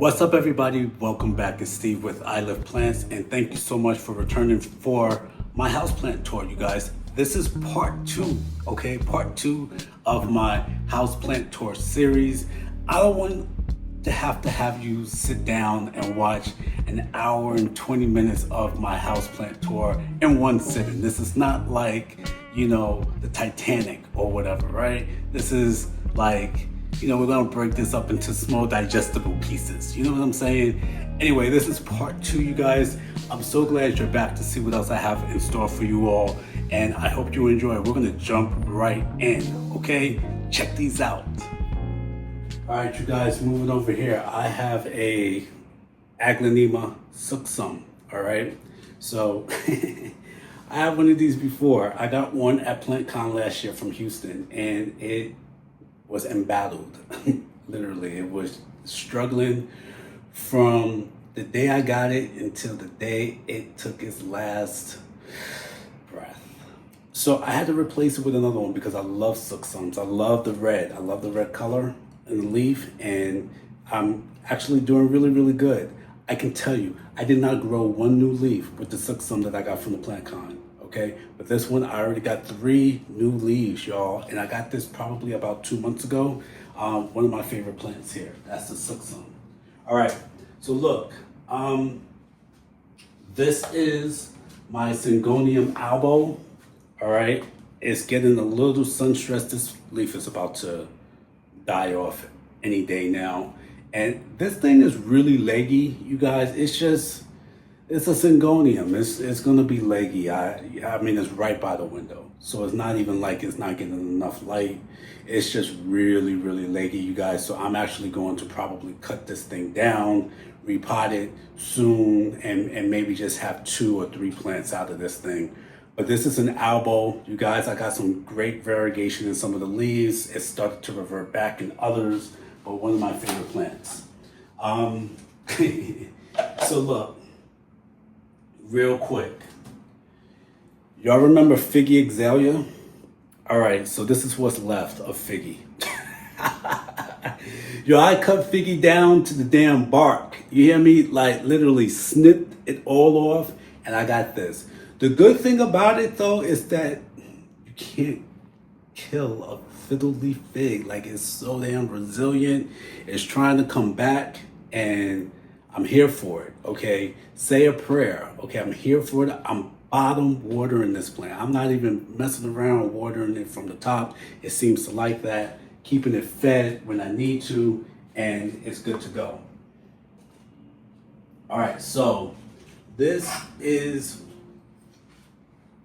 What's up, everybody? Welcome back. It's Steve with I Live Plants, and thank you so much for returning for my houseplant tour, you guys. This is part two, okay? Part two of my houseplant tour series. I don't want to have you sit down and watch an hour and 20 minutes of my houseplant tour in one sitting. This is not like, the Titanic or whatever, right? This is like, we're gonna break this up into small digestible pieces. You know what I'm saying? Anyway, this is part two, you guys. I'm so glad you're back to see what else I have in store for you all. And I hope you enjoy. We're gonna jump right in, okay? Check these out. All right, you guys, moving over here. I have a Aglaonema succum, all right? So I have one of these before. I got one at PlantCon last year from Houston, and it was embattled. Literally, it was struggling from the day I got it until the day it took its last breath. So I had to replace it with another one because I love succums. I love the red. I love the red color in the leaf, and I'm actually doing really, really good. I can tell you, I did not grow one new leaf with the succum that I got from the PlantCon. Okay, but this one, I already got 3 new leaves, y'all, and I got this probably about 2 months ago. One of my favorite plants here. That's the succum. All right, so look, this is my Syngonium albo. All right, it's getting a little sun stress. This leaf is about to die off any day now, and this thing is really leggy, you guys. It's a Syngonium. It's gonna be leggy. I mean, it's right by the window, so it's not even like it's not getting enough light. It's just really, really leggy, you guys. So I'm actually going to probably cut this thing down, repot it soon, and maybe just have 2 or 3 plants out of this thing. But this is an albo, you guys. I got some great variegation in some of the leaves. It started to revert back in others, but one of my favorite plants. So look. Real quick, y'all remember Figgy Azalea? All right, so this is what's left of Figgy. Yo, I cut Figgy down to the damn bark. You hear me? Like literally snipped it all off, and I got this. The good thing about it though is that you can't kill a fiddle leaf fig. Like, it's so damn resilient. It's trying to come back, and I'm here for it, okay? Say a prayer, okay? I'm here for it. I'm bottom watering this plant. I'm not even messing around watering it from the top. It seems to like that, keeping it fed when I need to, and it's good to go. All right, so this is,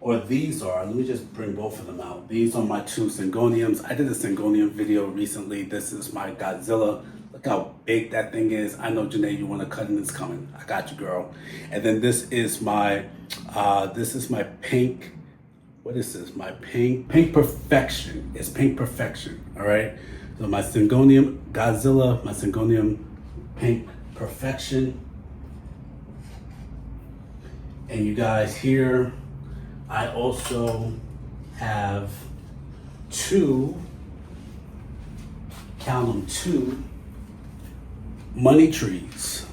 or these are, let me just bring both of them out. These are my 2 Syngoniums. I did a Syngonium video recently. This is my Godzilla. Look how big that thing is. I know, Janae, you want to cut and it's coming. I got you, girl. And then this is my pink, what is this? My pink perfection. It's pink perfection, all right? So my Syngonium Godzilla, my Syngonium pink perfection. And you guys here, I also have 2, count them 2, money trees,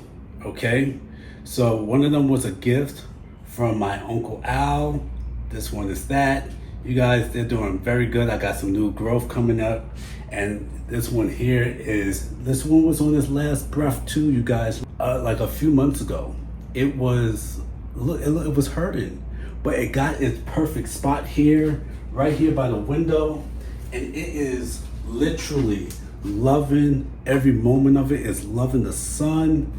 okay? So one of them was a gift from my Uncle Al. This one is that. You guys, they're doing very good. I got some new growth coming up. And this one here this one was on its last breath too, you guys. Like a few months ago. It was hurting, but it got its perfect spot here, right here by the window. And it is literally loving every moment of it. Is loving the sun.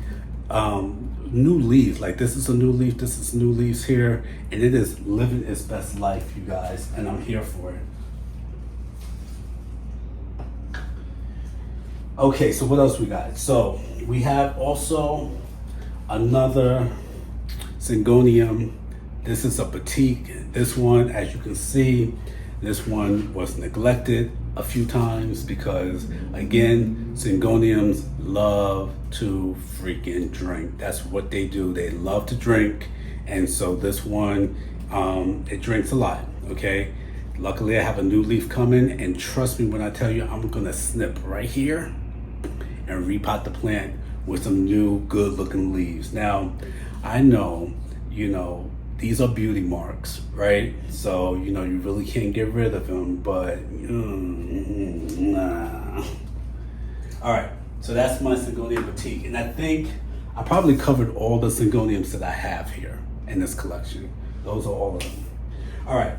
New leaves, like this is a new leaf, this is new leaves here, and it is living its best life, you guys, and I'm here for it. Okay, so what else we got? So we have also another Syngonium. This is a Batik. This one, as you can see, this one was neglected a few times because, again, Syngoniums love to freaking drink. That's what they do. They love to drink. And so this one, it drinks a lot, okay? Luckily, I have a new leaf coming, and trust me when I tell you, I'm gonna snip right here and repot the plant with some new good looking leaves. Now, I know, these are beauty marks, right? So, you really can't get rid of them, but nah. All right, so that's my Syngonium Batik. And I think I probably covered all the Syngoniums that I have here in this collection. Those are all of them. All right.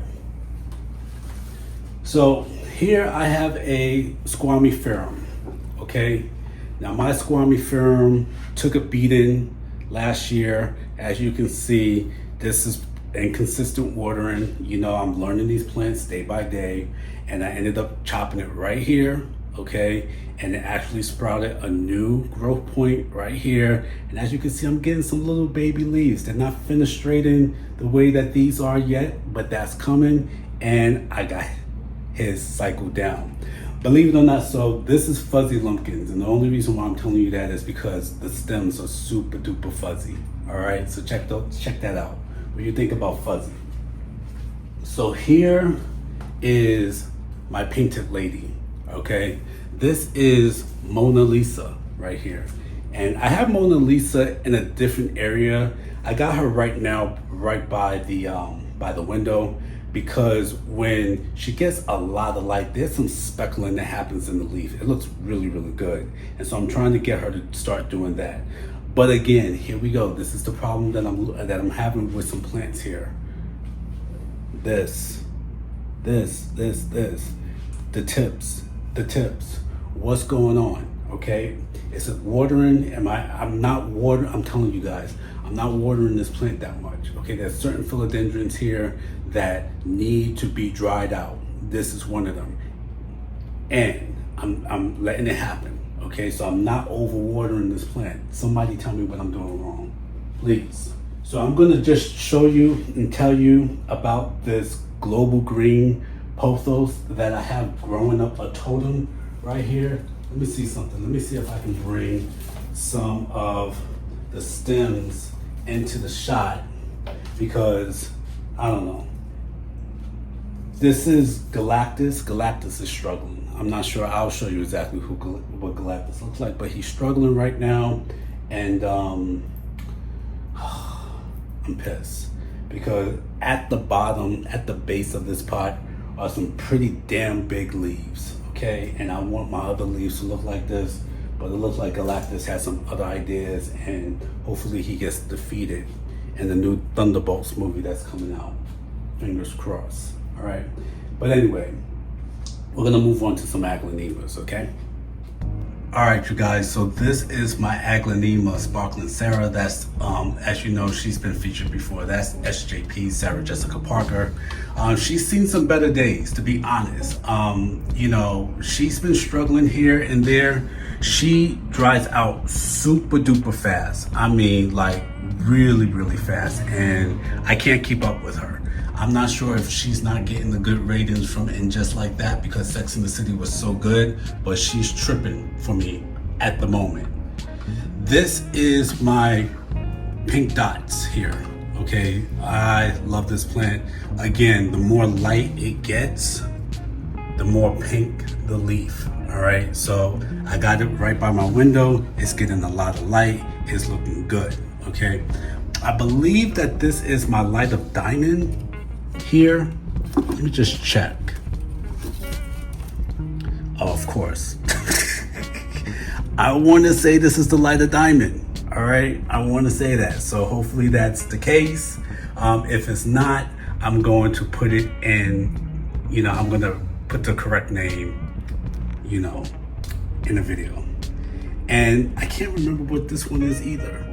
So here I have a squamiferum, okay? Now my squamiferum took a beating last year. As you can see, this is inconsistent watering. I'm learning these plants day by day, and I ended up chopping it right here, okay? And it actually sprouted a new growth point right here. And as you can see, I'm getting some little baby leaves. They're not fenestrating the way that these are yet, but that's coming. And I got his cycle down. Believe it or not, so this is fuzzy lumpkins. And the only reason why I'm telling you that is because the stems are super duper fuzzy. All right, so check that out. What do you think about fuzzy? So here is my painted lady, okay? This is Mona Lisa right here. And I have Mona Lisa in a different area. I got her right now, right by the window, because when she gets a lot of light, there's some speckling that happens in the leaf. It looks really, really good. And so I'm trying to get her to start doing that. But again, here we go. This is the problem that I'm having with some plants here. This, the tips. What's going on? Okay, is it watering? I'm not watering. I'm telling you guys, I'm not watering this plant that much. Okay, there's certain philodendrons here that need to be dried out. This is one of them, and I'm letting it happen. Okay, so I'm not over watering this plant. Somebody tell me what I'm doing wrong, please. So I'm gonna just show you and tell you about this global green Pothos that I have growing up a totem right here. Let me see something. Let me see if I can bring some of the stems into the shot, because I don't know. This is Galactus. Galactus is struggling. I'm not sure. I'll show you exactly what Galactus looks like, but he's struggling right now, and I'm pissed because at the bottom, at the base of this pot, are some pretty damn big leaves. Okay, and I want my other leaves to look like this, but it looks like Galactus has some other ideas, and hopefully he gets defeated in the new Thunderbolts movie that's coming out. Fingers crossed. All right, but anyway, we're gonna move on to some Aglaonemas, okay? All right, you guys, so this is my Aglaonema Sparkling Sarah. That's, as you know, she's been featured before. That's SJP, Sarah Jessica Parker. She's seen some better days, to be honest. She's been struggling here and there. She dries out super duper fast. I mean, like really, really fast. And I can't keep up with her. I'm not sure if she's not getting the good ratings from And Just Like That because Sex and the City was so good, but she's tripping for me at the moment. This is my pink dots here, okay? I love this plant. Again, the more light it gets, the more pink the leaf, all right? So I got it right by my window. It's getting a lot of light. It's looking good, okay? I believe that this is my Light of Diamond here. Let me just check. Oh, of course. I want to say this is the Light of Diamond. All right, I want to say that. So hopefully that's the case. If it's not, I'm going to put it in. I'm going to put the correct name. In a video. And I can't remember what this one is either.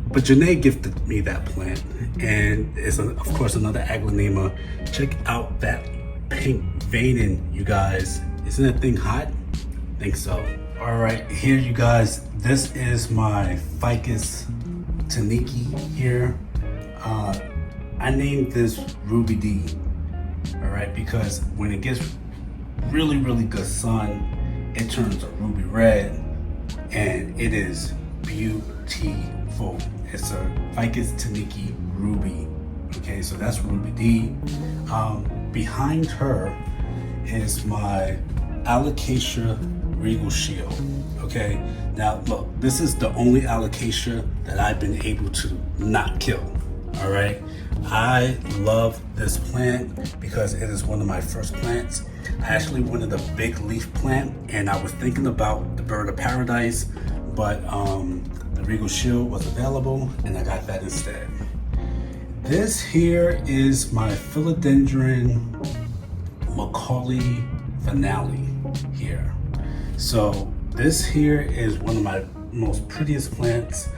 But Janae gifted me that plant, and it's of course another Aglaonema. Check out that pink veining, you guys. Isn't that thing hot? I think so. All right, here you guys. This is my Ficus Taniki here. I named this Ruby D. All right, because when it gets really, really good sun, it turns a ruby red, and it is beautiful. It's a Ficus Taniki Ruby. Okay, so that's Ruby D. Behind her is my alocasia regal shield. Okay, now look, this is the only alocasia that I've been able to not kill. All right, I love this plant because it is one of my first plants. I actually wanted a big leaf plant, and I was thinking about the bird of paradise, but the regal shield was available, and I got that instead. This here is my Philodendron Macaulay finale here. So this here is one of my most prettiest plants.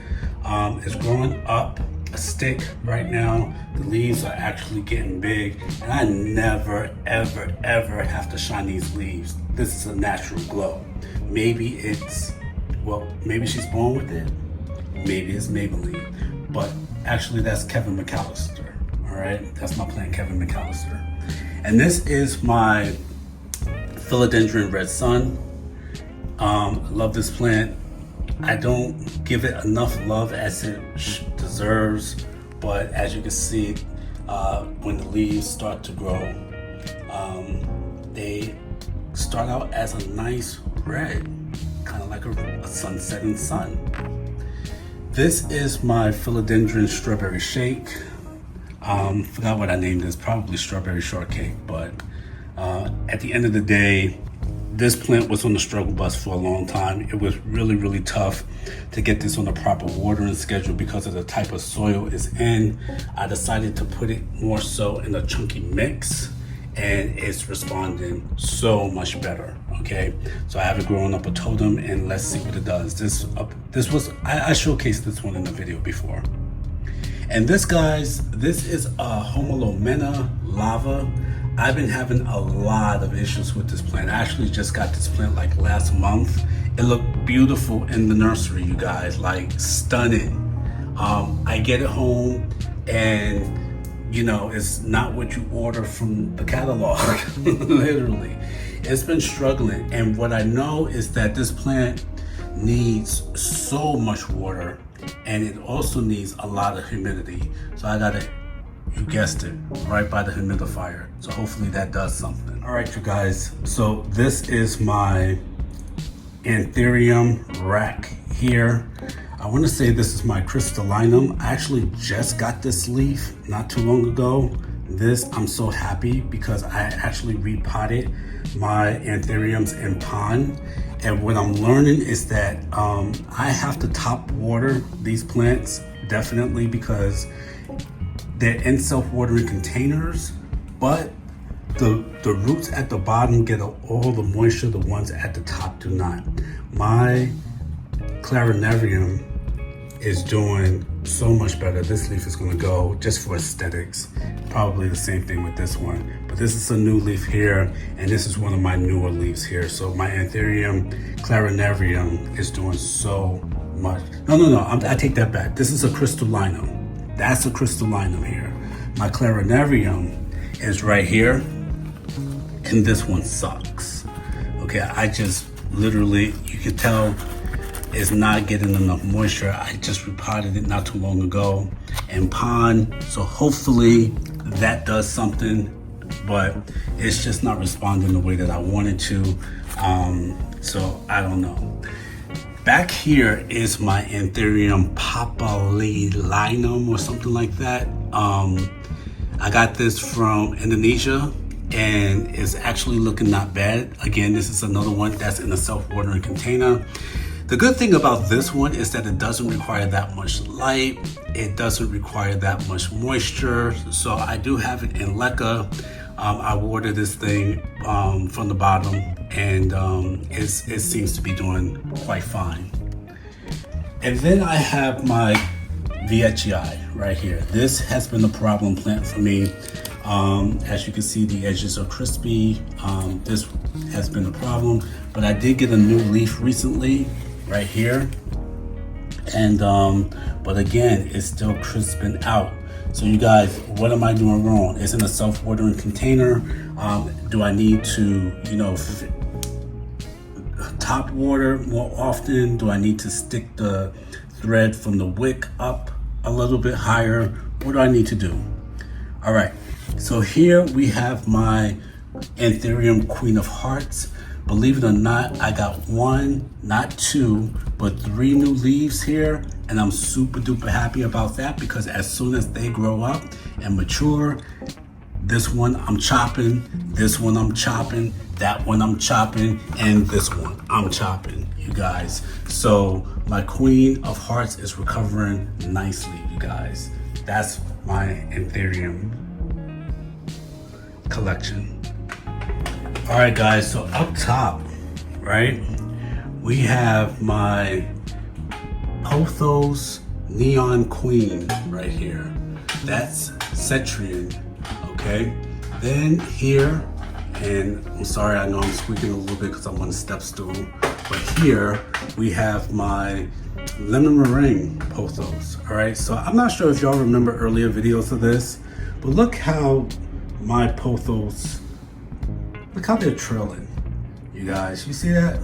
It's growing up a stick right now. The leaves are actually getting big, and I never ever ever have to shine these leaves. This is a natural glow. Maybe it's, well, maybe she's born with it, maybe it's Maybelline, but actually that's Kevin McAllister. All right, that's my plant, Kevin McAllister. And this is my Philodendron Red Sun. I love this plant. I don't give it enough love as it deserves, but as you can see, when the leaves start to grow, they start out as a nice red, kind of like a sunsetting sun. This is my Philodendron Strawberry Shake. Forgot what I named this, probably Strawberry Shortcake, but at the end of the day, this plant was on the struggle bus for a long time. It was really, really tough to get this on the proper watering schedule because of the type of soil it's in. I decided to put it more so in a chunky mix, and it's responding so much better. Okay, so I have it growing up a totem, and let's see what it does. This was I showcased this one in the video before. And this, guys, this is a Aglaonema lava. I've been having a lot of issues with this plant. I actually just got this plant like last month. It looked beautiful in the nursery, you guys, like stunning. I get it home, and you know, it's not what you order from the catalog, literally. It's been struggling, and what I know is that this plant needs so much water, and it also needs a lot of humidity. So I got it, you guessed it, right by the humidifier. So hopefully that does something. All right, you guys, so this is my Anthurium rack here. I want to say this is my Crystallinum. I actually just got this leaf not too long ago. This, I'm so happy because I actually repotted my Anthuriums in pond. And what I'm learning is that I have to top water these plants, definitely, because they're in self-watering containers, but the roots at the bottom get all the moisture, the ones at the top do not. My Clarinarium is doing so much better. This leaf is gonna go just for aesthetics. Probably the same thing with this one. But this is a new leaf here, and this is one of my newer leaves here. So my Anthurium Clarinarium is doing so much. No, I take that back. This is a Crystallinum. That's a Crystallinum here. My Clarinarium is right here, and this one sucks. Okay, I just literally, you can tell it's not getting enough moisture. I just repotted it not too long ago in pond, so hopefully that does something, but it's just not responding the way that I wanted to. So I don't know. Back here is my Anthurium Papalinum or something like that. I got this from Indonesia, and it's actually looking not bad. Again, this is another one that's in a self-watering container. The good thing about this one is that it doesn't require that much light. It doesn't require that much moisture. So I do have it in leca. I water this thing from the bottom, and it seems to be doing quite fine. And then I have my VHI right here. This has been a problem plant for me. As you can see, the edges are crispy. This has been a problem, but I did get a new leaf recently right here, and but again, it's still crisping out. So you guys, what am I doing wrong? It's in a self-watering container. Do I need to, you know, top water more often? Do I need to stick the thread from the wick up a little bit higher? What do I need to do? All right, so here we have my Anthurium Queen of Hearts. believe it or not, I got one, not two, but 3 new leaves here, and I'm super duper happy about that because as soon as they grow up and mature, this one I'm chopping, this one I'm chopping, that one I'm chopping, and this one I'm chopping, you guys. So my Queen of Hearts is recovering nicely, you guys. That's my Anthurium collection. All right, guys, so up top, right, we have my Pothos Neon Queen right here. That's Cetrian, okay? Then here, and I'm sorry, I know I'm squeaking a little bit because I'm on a step stool, but here we have my lemon meringue Pothos, all right? So I'm not sure if y'all remember earlier videos of this, but look how my Pothos, look how they're trilling, you guys. You see that?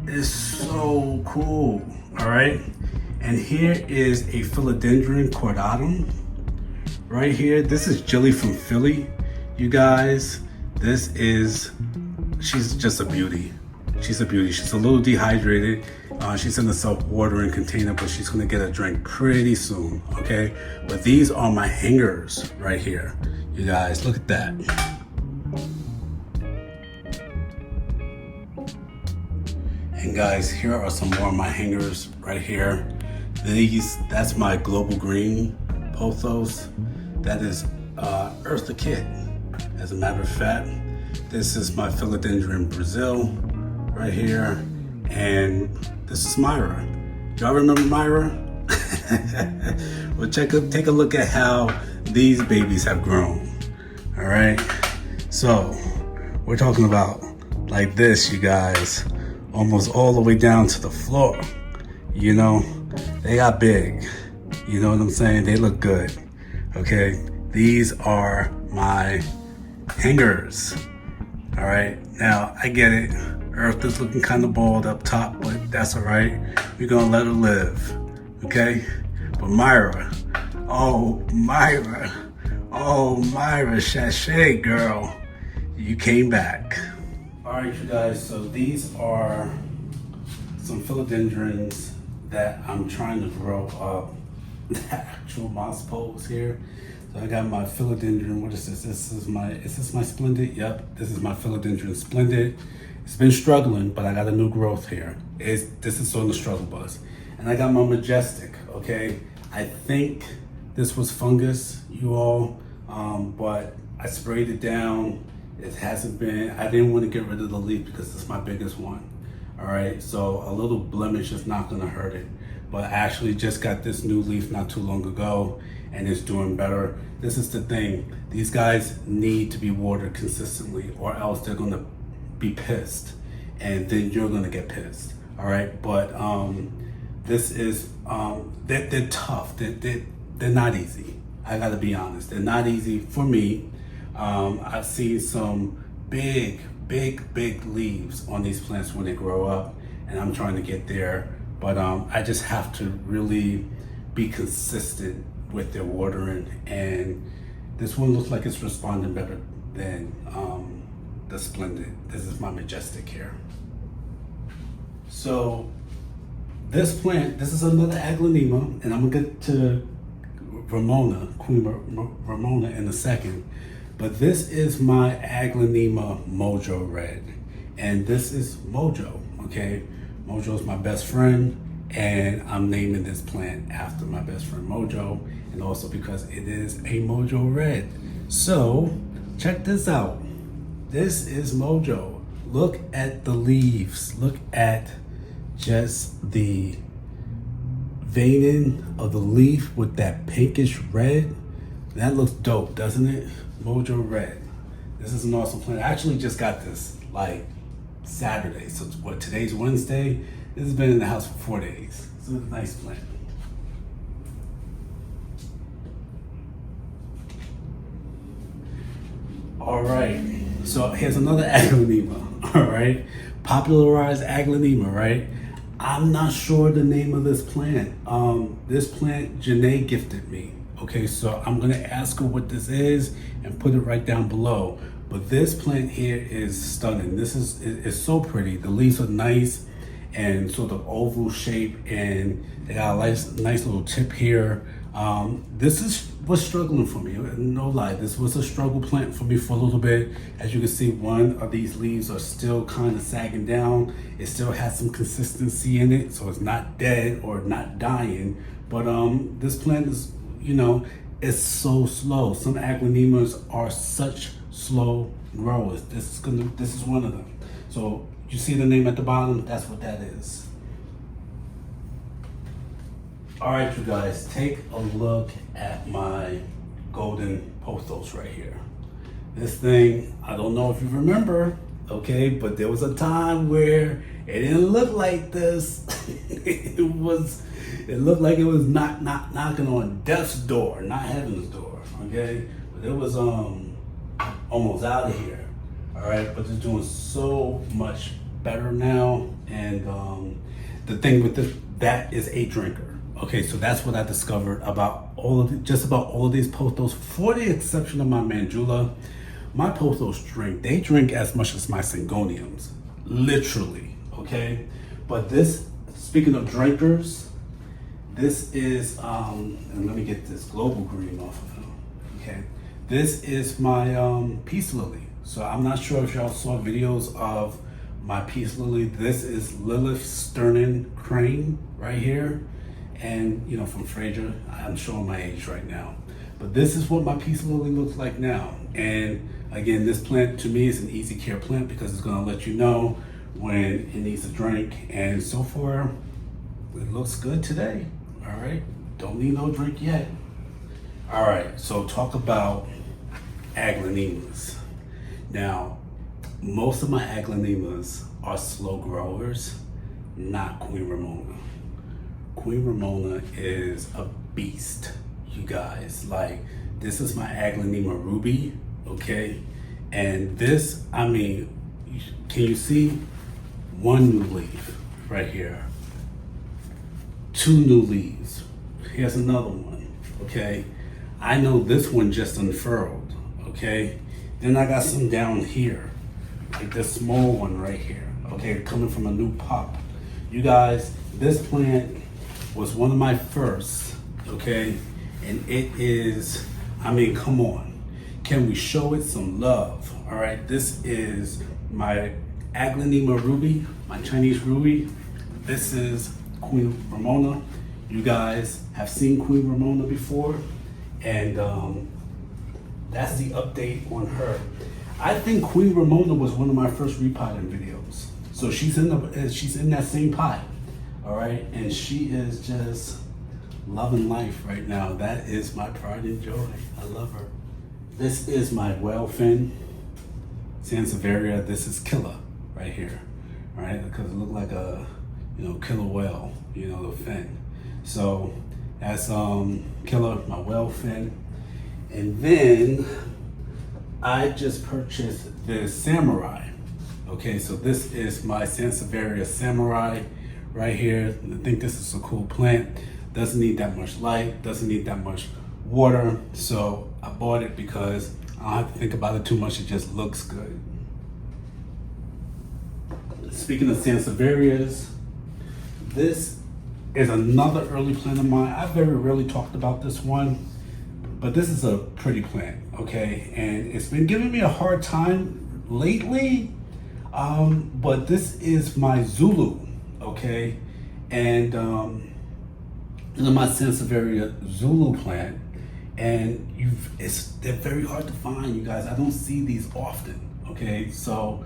It's so cool, all right? And here is a Philodendron cordatum. Right here, this is Jilly from Philly, you guys. This is, she's just a beauty. She's a beauty. She's a little dehydrated. She's in a self-watering container, but she's gonna get a drink pretty soon, okay? But these are my hangers right here. You guys, look at that. And guys, here are some more of my hangers right here. That's my Global Green Pothos. That is Eartha Kitt, as a matter of fact. This is my Philodendron Brazil right here. And this is Myra. Y'all remember Myra? Well, take a look at how these babies have grown. All right. So we're talking about like this, you guys, almost all the way down to the floor. You know, they got big. You know what I'm saying? They look good. Okay. These are my hangers. All right. Now I get it. Earth is looking kind of bald up top, but that's all right. We're gonna let her live, okay? But Myra, oh Myra, sachet girl, you came back. All right, you guys, so these are some philodendrons that I'm trying to grow up, the actual moss poles here. So I got my philodendron, what is this? Is this my splendid? Yep, this is my philodendron splendid. It's been struggling, but I got a new growth here. This is on the struggle bus. And I got my majestic, okay? I think this was fungus, you all, but I sprayed it down. It hasn't been, I didn't want to get rid of the leaf because it's my biggest one, all right? So a little blemish is not gonna hurt it. But I actually just got this new leaf not too long ago and it's doing better. This is the thing, these guys need to be watered consistently or else they're gonna be pissed and then you're gonna get pissed, all right? But this is they're tough. They're not easy. I gotta be honest, they're not easy for me. I've seen some big leaves on these plants when they grow up, and I'm trying to get there, but I just have to really be consistent with their watering, and this one looks like it's responding better than the Splendid. This is my majestic here. So this plant, this is another Aglaonema, and I'm gonna get to Ramona, Queen Ramona in a second. But this is my Aglaonema Mojo Red. And this is Mojo, okay? Mojo is my best friend, and I'm naming this plant after my best friend Mojo, and also because it is a Mojo Red. So check this out. This is Mojo. Look at the leaves. Look at just the veining of the leaf with that pinkish red. That looks dope, doesn't it? Mojo Red. This is an awesome plant. I actually just got this like Saturday. So what, today's Wednesday? This has been in the house for 4 days. It's a nice plant. All right, so here's another Aglaonema, all right? Popularized Aglaonema, right? I'm not sure the name of this plant. This plant, Janae gifted me. Okay, so I'm gonna ask her what this is and put it right down below. But this plant here is stunning. This is it's so pretty. The leaves are nice and sort of oval shape, and they got a nice little tip here. This was struggling for me, no lie. This was a struggle plant for me for a little bit. As you can see, one of these leaves are still kind of sagging down. It still has some consistency in it, so it's not dead or not dying. But this plant is, you know, it's so slow. Some Aglaonemas are such slow growers. This is one of them. So you see the name at the bottom, that's what that is. All right, you guys, take a look at my golden pothos right here. This thing, I don't know if you remember, okay, but there was a time where it didn't look like this. It looked like it was knocking on death's door, not heaven's door, okay? But it was almost out of here, all right? But it's doing so much better now. And the thing with this, that is a drinker. Okay, so that's what I discovered about just about all of these pothos, for the exception of my Mandula. My pothos drink, they drink as much as my Syngoniums, literally, okay? But this, speaking of drinkers, this is, and let me get this global green off of him, okay? This is my peace lily. So I'm not sure if y'all saw videos of my peace lily. This is Lilith Sternin Crane right here. And, you know, from Fraser, I'm showing my age right now. But this is what my peace lily looks like now. And again, this plant to me is an easy care plant because it's gonna let you know when it needs a drink. And so far, it looks good today, all right? Don't need no drink yet. All right, so talk about Aglaonemas. Now, most of my Aglaonemas are slow growers, not Queen Ramona. Queen Ramona is a beast, you guys. Like, this is my Aglaonema ruby, okay? And this, I mean, can you see one new leaf right here? Two new leaves. Here's another one, okay? I know this one just unfurled, okay? Then I got some down here, like this small one right here, okay? Coming from a new pop. You guys, this plant was one of my first, okay? And it is, I mean, come on. Can we show it some love? All right, this is my Aglaonema ruby, my Chinese ruby. This is Queen Ramona. You guys have seen Queen Ramona before, and that's the update on her. I think Queen Ramona was one of my first repotting videos. So she's in that same pot. All right, and she is just loving life right now. That is my pride and joy. I love her. This is my whale fin, Sansevieria. This is killer right here, all right? Because it looked like a, you know, killer whale, you know, the fin. So that's killer, my whale fin. And then I just purchased this samurai. Okay, so this is my Sansevieria samurai. Right here, I think this is a cool plant. Doesn't need that much light, doesn't need that much water. So I bought it because I don't have to think about it too much, it just looks good. Speaking of Sansevierias, this is another early plant of mine. I very rarely talked about this one, but this is a pretty plant, okay? And it's been giving me a hard time lately, but this is my Zulu. Okay, and this is my Sansevieria Zulu plant, and they're very hard to find, you guys. I don't see these often. Okay, so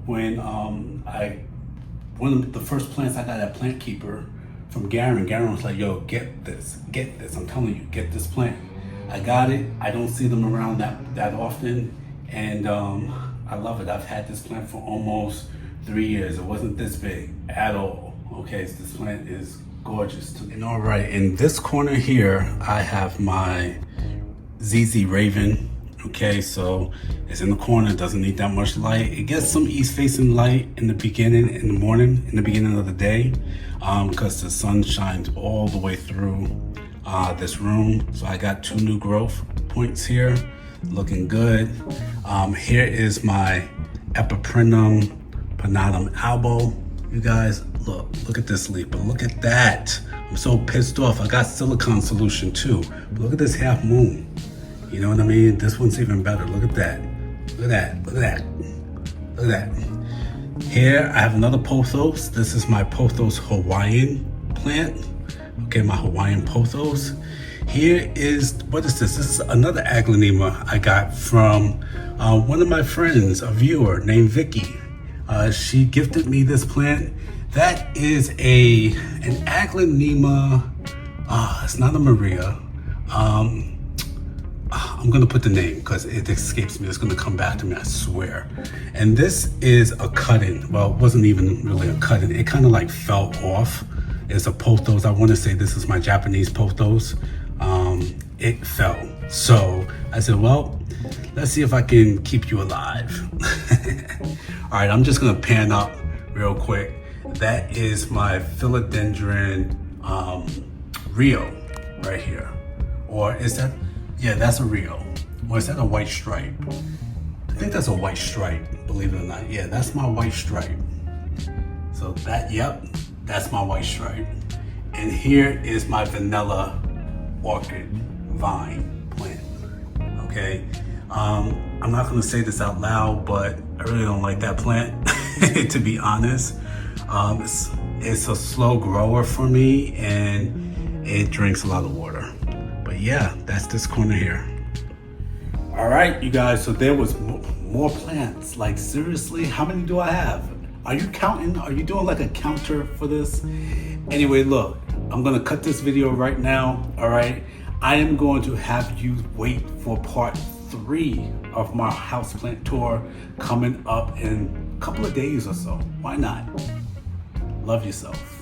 when one of the first plants I got at Plant Keeper from Garen was like, "Yo, get this. I'm telling you, get this plant." I got it. I don't see them around that often, and I love it. I've had this plant for almost 3 years. It wasn't this big at all. Okay, so this plant is gorgeous to me. And all right, in this corner here, I have my ZZ Raven. Okay, so it's in the corner, doesn't need that much light. It gets some east-facing light in the beginning, in the morning, in the beginning of the day, because the sun shines all the way through this room. So I got 2 new growth points here, looking good. Here is my Epiprenum panatum albo. You guys, look at this leaf, but look at that. I'm so pissed off. I got silicone solution too, but look at this half moon. You know what I mean? This one's even better. Look at that. Look at that. Look at that. Look at that. Here I have another Pothos. This is my Pothos Hawaiian plant. Okay, my Hawaiian Pothos. Here is, what is this? This is another Aglaonema I got from one of my friends, a viewer named Vicky. She gifted me this plant. That is an Aglaonema. It's not a Maria. I'm gonna put the name because it escapes me. It's gonna come back to me, I swear. And this is a cut-in. Well, it wasn't even really a cut-in. It kind of like fell off. It's a Pothos. I want to say this is my Japanese Pothos. It fell. So I said, well, let's see if I can keep you alive. All right, I'm just gonna pan up real quick. That is my Philodendron Rio right here. Or is that, yeah, that's a Rio. Or is that a white stripe? I think that's a white stripe, believe it or not. Yeah, that's my white stripe. So that, yep, that's my white stripe. And here is my vanilla orchid vine plant, okay? I'm not gonna say this out loud, but I really don't like that plant, to be honest. It's a slow grower for me and it drinks a lot of water. But yeah, that's this corner here. All right, you guys, so there was more plants. Like seriously, how many do I have? Are you counting? Are you doing like a counter for this? Anyway, look, I'm gonna cut this video right now, all right? I am going to have you wait for part 3 of my houseplant tour coming up in a couple of days or so. Why not? Love yourself.